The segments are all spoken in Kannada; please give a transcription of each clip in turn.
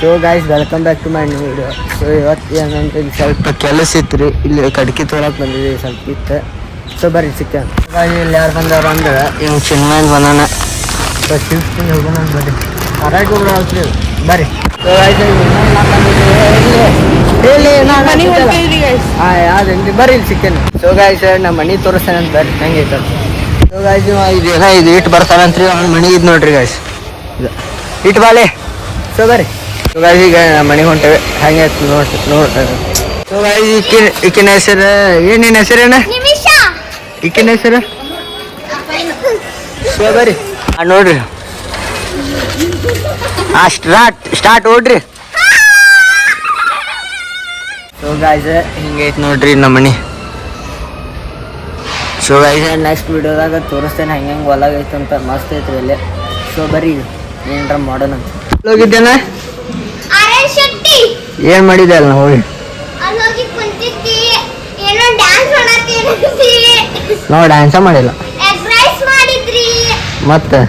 So guys welcome back to my new video. So ಇವತ್ತು ಏನಂತ ಇಲ್ಲಿ ಸ್ವಲ್ಪ ಕೆಲಸ ಇತ್ತು ರೀ, ಇಲ್ಲಿ ಕಡ್ಕಿ ತೊಗೊಳಕ್ಕೆ ಬಂದಿದ್ದೀವಿ ಸ್ವಲ್ಪ ಇತ್ತು. ಸೊ ಬರ್ರಿ ಸಿಕ್ಕನ್ ಇಲ್ಲಿ ಯಾರು ಬಂದವ್ರು ಅಂದ್ರೆ ಇವ್ನು ಚಿನ್ಮಯನ್ ಬಂದಾನ. ಸೊ ಶಿಫ್ಟಿಂಗ್ ಹೋಗೋಣ ಬರ್ರಿ, ಕರಾಟೆ ಹೋಗ್ರಿ ಆಗ್ತೀವಿ ಬರ್ರಿ. ಸೊ ಗೈಸ್ ಯಾವ್ದೇನ್ರಿ ಬರ್ರಿ ಇಲ್ಲಿ ಸಿಕ್ಕೇನು. ಸೊ ಗೈಸ್ ನಮ್ಮ ಮನೆ ತೋರಿಸ್ತಾನಂತ ಬರ್ರಿ ಹೆಂಗೆ ಐತ. ಸೊ ಗೈಸ್ ಇದೇನ ಇದು ಇಟ್ಟು ಬರ್ತಾನಂತ್ರಿ, ಅವ್ನ ಮನೆ ಇದು ನೋಡ್ರಿ ಗೈಸ್, ಇದು ಇಟ್ಟು ಬಾಲೆ. ಸೊ ಬರ್ರಿ. ಸೊ ಗೈಸ್ ಈಗ ನಮ್ಮ ಮನೆಗೆ ಹೊಂಟೇವೆ, ಹೆಂಗೆ ಆಯ್ತು ನೋಡ್ರಿ ಸೊ ಗೈಸ್ ಈಕಿನ ಹೆಸರು ಏನೇನು ಹೆಸರೇನ ಈಕಿನ ಹೆಸರು. ಸೊ ಬರ್ರಿ ನೋಡ್ರಿ, ಸ್ಟಾರ್ಟ್ ಓಡ್ರಿ. ಸೊ ಗೈಸ್ ಹಿಂಗೈತೆ ನೋಡ್ರಿ ನಮ್ಮ ಮನೆ. ಸೊ ಗೈಸ್ ನೆಕ್ಸ್ಟ್ ವಿಡಿಯೋದಾಗ ತೋರಿಸ್ತೇನೆ ಹೆಂಗೆ ಹೊಲಗ ಐತೆ ಅಂತ, ಮಸ್ತ್ ಐತ್ರಿ ಇಲ್ಲಿ. ಸೊ ಬರ್ರಿ ಏನಾರ ಮಾಡೋಣ ಅಂತ ಹೋಗಿದ್ದೇನೆ. ಏನ್ ಮಾಡಿದೆ ಅಲ್ಲ ಹೋಗಿ ನಾವು ಡ್ಯಾನ್ಸ ಮಾಡಿಲ್ಲ, ಮತ್ತೆ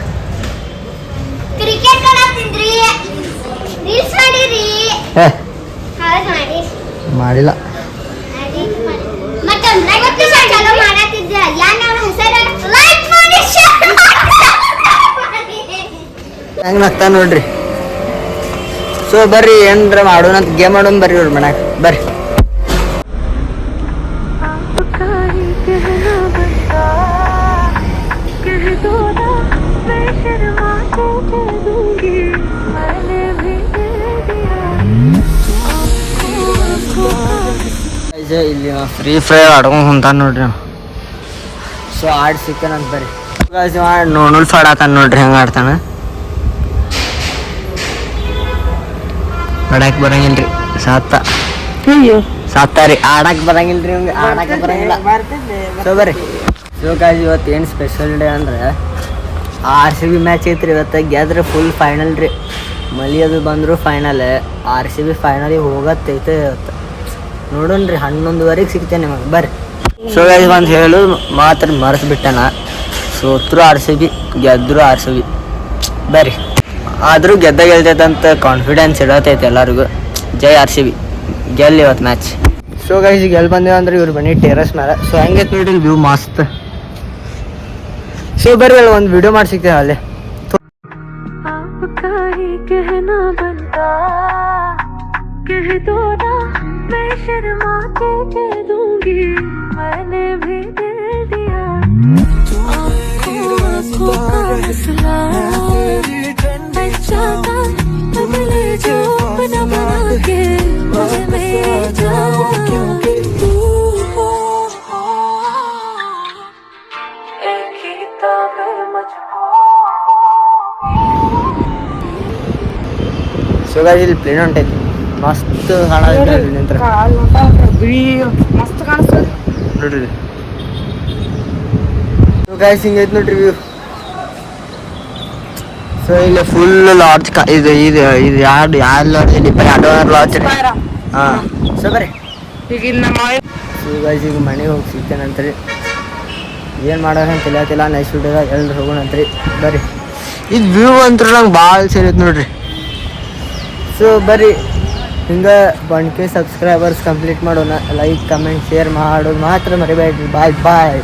ಮಾಡಿಲ್ಲ. ಹೆಂಗ್ ನಗ್ತಾ ನೋಡ್ರಿ. ಸೊ ಬರ್ರಿ ಏನ್ರ ಮಾಡೋಣ ಅಂತ ಗೇಮ್ ಮಾಡೋಣ ಬರ್ರಿ ಅವ್ರ ಮನ್ಯಾಗ ಬರ್ರಿ. ಇಲ್ಲಿ ಫ್ರೀ ಫೈರ್ ಆಡ್ಕೊಂಡು ಹೊಂತಾನ ನೋಡ್ರಿ ನಾವು. ಸೊ ಆಡ್ ಸಿಕ್ಕನಂತ ಬರ್ರಿ. ನೋಡ್ ಫಾಡಾತಾನ ನೋಡ್ರಿ ಹೆಂಗ ಆಡ್ತಾನ. ಆಡಕ್ ಬರಂಗಿಲ್ರಿ, ಸಾತ್ತಾರಿ ಆಡಕ್ ಬರಂಗಿಲ್ರಿ, ಹಂಗೆ ಆಡಕ್ ಬರಂಗಿಲ್ಲ. ಸೊ ಬರ್ರಿ. ಸೊ ಗಾಯ್ಸ್ ಇವತ್ತು ಏನು ಸ್ಪೆಷಲ್ ಡೇ ಅಂದ್ರೆ RCB ಮ್ಯಾಚ್ ಐತ್ರಿ ಇವತ್ತು. ಗೆದ್ರೆ ಫುಲ್ ಫೈನಲ್ ರೀ, ಮಳಿ ಅದು ಬಂದರು ಫೈನಲ್. RCB ಫೈನಲಿಗೆ ಹೋಗತ್ತೈತೆ ಇವತ್ತು, ನೋಡೋಣ್ರಿ 11:30 ಸಿಗ್ತೇನೆ ನಿಮಗೆ ಬರ್ರಿ. ಸೊ ಗಾಯ್ಸ್ ಒಂದು ಹೇಳೋದು ಮಾತ್ರ ಮರೆತು ಸೋತ್ರು RCB, ಗೆದ್ರು RCB ಬರ್ರಿ. ಆದರೂ ಗೆಲ್ತೈತಂತ ಕಾನ್ಫಿಡೆನ್ಸ್ ಇಡತೈತೆ ಎಲ್ಲರಿಗೂ. ಜೈ RCB ಗೆಲ್ಲಿ ಇವತ್ತು ಮ್ಯಾಚ್. ಸೊ ಗೈಸ್ ಗೆಲ್ ಬಂದೇವ ಅಂದ್ರೆ ಇವ್ರು ಬನ್ನಿ ಟೆರಸ್ ಮೇಲೆ. ಸೊ ಹೆಂಗೈತೆ ನೋಡ್ರಿ ವ್ಯೂ ಮಸ್ತ್. ಸೊ ಬರ್ರಿ ಅಲ್ಲಿ ಒಂದು ವಿಡಿಯೋ ಮಾಡಿ ಸಿಗ್ತೇವೆ ಅಲ್ಲೇ. ಸೊ ಗಾಯ್ಸ್ ಇಲ್ಲಿ ಪ್ಲೇನ್ ಹೊಂಟೈತಿ, ಮಸ್ತ್ ಕಾಣೋದೈತಿ ನಿಂತ್ರ ಮಸ್ತ್ ಕಾಣಿಸ್ತದೆ ನೋಡ್ರಿ. ಸೊ ಗಾಯ್ಸ್ ಹಿಂಗೈತಿ ನೋಡ್ರಿ ವ್ಯೂ. ಸೊ ಇಲ್ಲಿ ಫುಲ್ ಲಾಡ್ಜ್ ಇದು ಇದು ಇದು ಯಾರು ಲಾಡ್ಜ್ ಇಲ್ಲಿ ಲಾಡ್ಜ್ ರೀ. ಹಾಂ ಸೊ ಬರ್ರಿ. ಸೊ ಗಾಯ್ಸ್ ಈಗ ಮನೆಗೆ ಹೋಗಿ ಸಿಗ್ತೇನಂತ್ರಿ, ಏನು ಮಾಡೋಣ ಅಂತ ತಿಳಿಯತ್ತಿಲ್ಲ. ನೆಕ್ಸ್ಟ್ ವಿಡಿಯೋದಾಗ ಎಲ್ರು ಹೋಗೋಣಂತ್ರಿ ಬರ್ರಿ. ಇದು ವ್ಯೂ ಅಂತೂ ನಂಗೆ ಭಾಳ ಸೇರೈತೆ ನೋಡ್ರಿ. ಸೊ ಬರ್ರಿ ಹಿಂಗೆ 1K ಸಬ್ಸ್ಕ್ರೈಬರ್ಸ್ ಕಂಪ್ಲೀಟ್ ಮಾಡೋಣ. ಲೈಕ್ ಕಮೆಂಟ್ ಶೇರ್ ಮಾಡೋದು ಮಾತ್ರ ಮರಿಬೇಡ್ರಿ. ಬಾಯ್ ಬಾಯ್.